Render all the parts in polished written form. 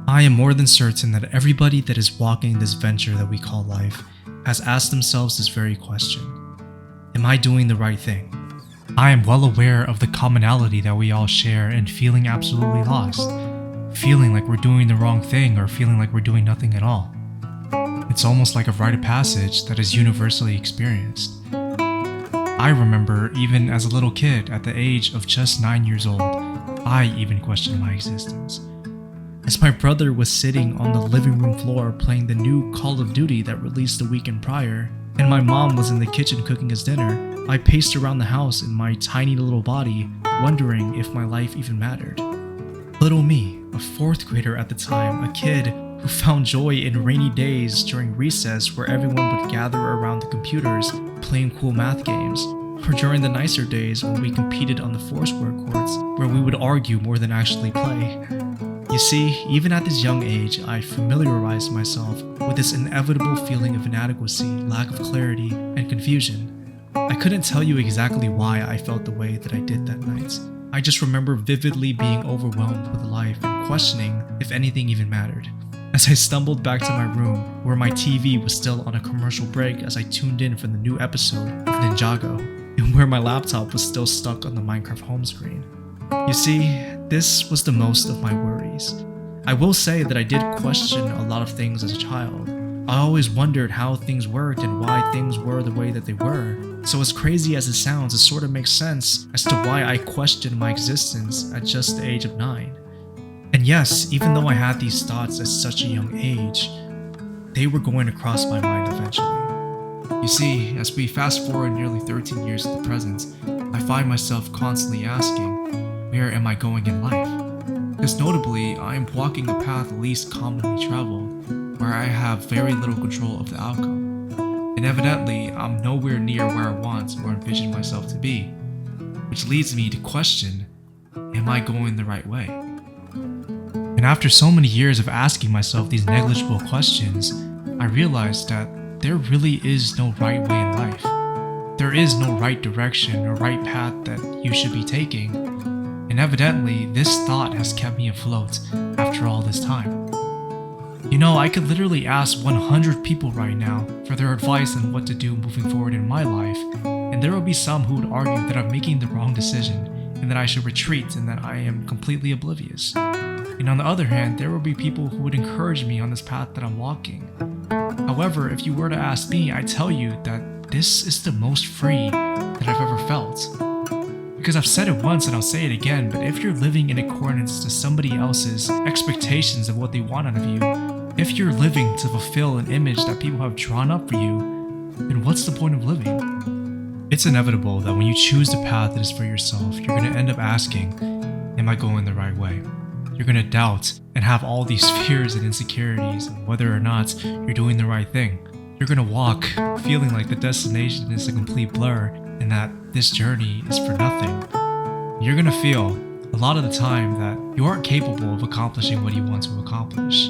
I am more than certain that everybody that is walking this venture that we call life has asked themselves this very question. Am I doing the right thing? I am well aware of the commonality that we all share in feeling absolutely lost, feeling like we're doing the wrong thing or feeling like we're doing nothing at all. It's almost like a rite of passage that is universally experienced. I remember even as a little kid at the age of just 9 years old, I even questioned my existence. As my brother was sitting on the living room floor playing the new Call of Duty that released the weekend prior, and my mom was in the kitchen cooking us dinner, I paced around the house in my tiny little body, wondering if my life even mattered. Little me, a 4th grader at the time, a kid who found joy in rainy days during recess where everyone would gather around the computers playing cool math games, or during the nicer days when we competed on the Foursquare courts where we would argue more than actually play. You see, even at this young age, I familiarized myself with this inevitable feeling of inadequacy, lack of clarity, and confusion. I couldn't tell you exactly why I felt the way that I did that night. I just remember vividly being overwhelmed with life and questioning if anything even mattered. As I stumbled back to my room, where my TV was still on a commercial break as I tuned in for the new episode of Ninjago, and where my laptop was still stuck on the Minecraft home screen. You see, this was the most of my worries. I will say that I did question a lot of things as a child. I always wondered how things worked and why things were the way that they were. So as crazy as it sounds, it sort of makes sense as to why I questioned my existence at just the age of 9. And yes, even though I had these thoughts at such a young age, they were going to cross my mind eventually. You see, as we fast forward nearly 13 years to the present, I find myself constantly asking, where am I going in life? Because notably, I am walking a path least commonly traveled, where I have very little control of the outcome. And evidently, I'm nowhere near where I want or envision myself to be, which leads me to question, am I going the right way? And after so many years of asking myself these negligible questions, I realized that there really is no right way in life. There is no right direction or right path that you should be taking. And evidently, this thought has kept me afloat after all this time. You know, I could literally ask 100 people right now for their advice on what to do moving forward in my life, and there will be some who would argue that I'm making the wrong decision and that I should retreat and that I am completely oblivious. And on the other hand, there will be people who would encourage me on this path that I'm walking. However, if you were to ask me, I tell you that this is the most free that I've ever felt. Because I've said it once and I'll say it again, but if you're living in accordance to somebody else's expectations of what they want out of you, if you're living to fulfill an image that people have drawn up for you, then what's the point of living? It's inevitable that when you choose the path that is for yourself, you're going to end up asking, am I going the right way? You're going to doubt and have all these fears and insecurities of whether or not you're doing the right thing. You're going to walk feeling like the destination is a complete blur and that this journey is for nothing. You're going to feel a lot of the time that you aren't capable of accomplishing what you want to accomplish.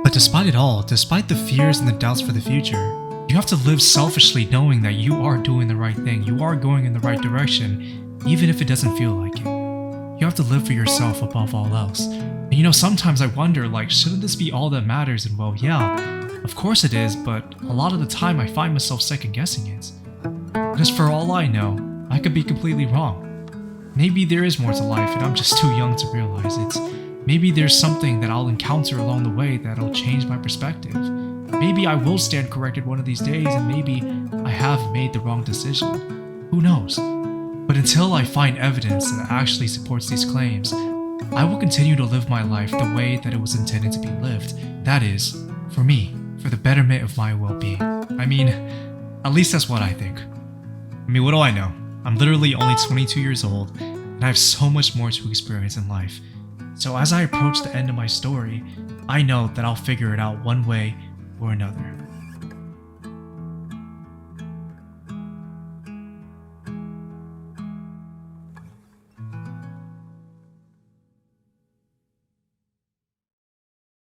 But despite it all, despite the fears and the doubts for the future, you have to live selfishly knowing that you are doing the right thing, you are going in the right direction, even if it doesn't feel like it. You have to live for yourself above all else. And you know, sometimes I wonder, shouldn't this be all that matters? And well, yeah, of course it is, but a lot of the time I find myself second guessing it. Because for all I know, I could be completely wrong. Maybe there is more to life and I'm just too young to realize it. Maybe there's something that I'll encounter along the way that'll change my perspective. Maybe I will stand corrected one of these days and maybe I have made the wrong decision. Who knows? But until I find evidence that actually supports these claims, I will continue to live my life the way that it was intended to be lived. That is, for me, for the betterment of my well-being. I mean, at least that's what I think. I mean, what do I know? I'm literally only 22 years old, and I have so much more to experience in life. So as I approach the end of my story, I know that I'll figure it out one way or another.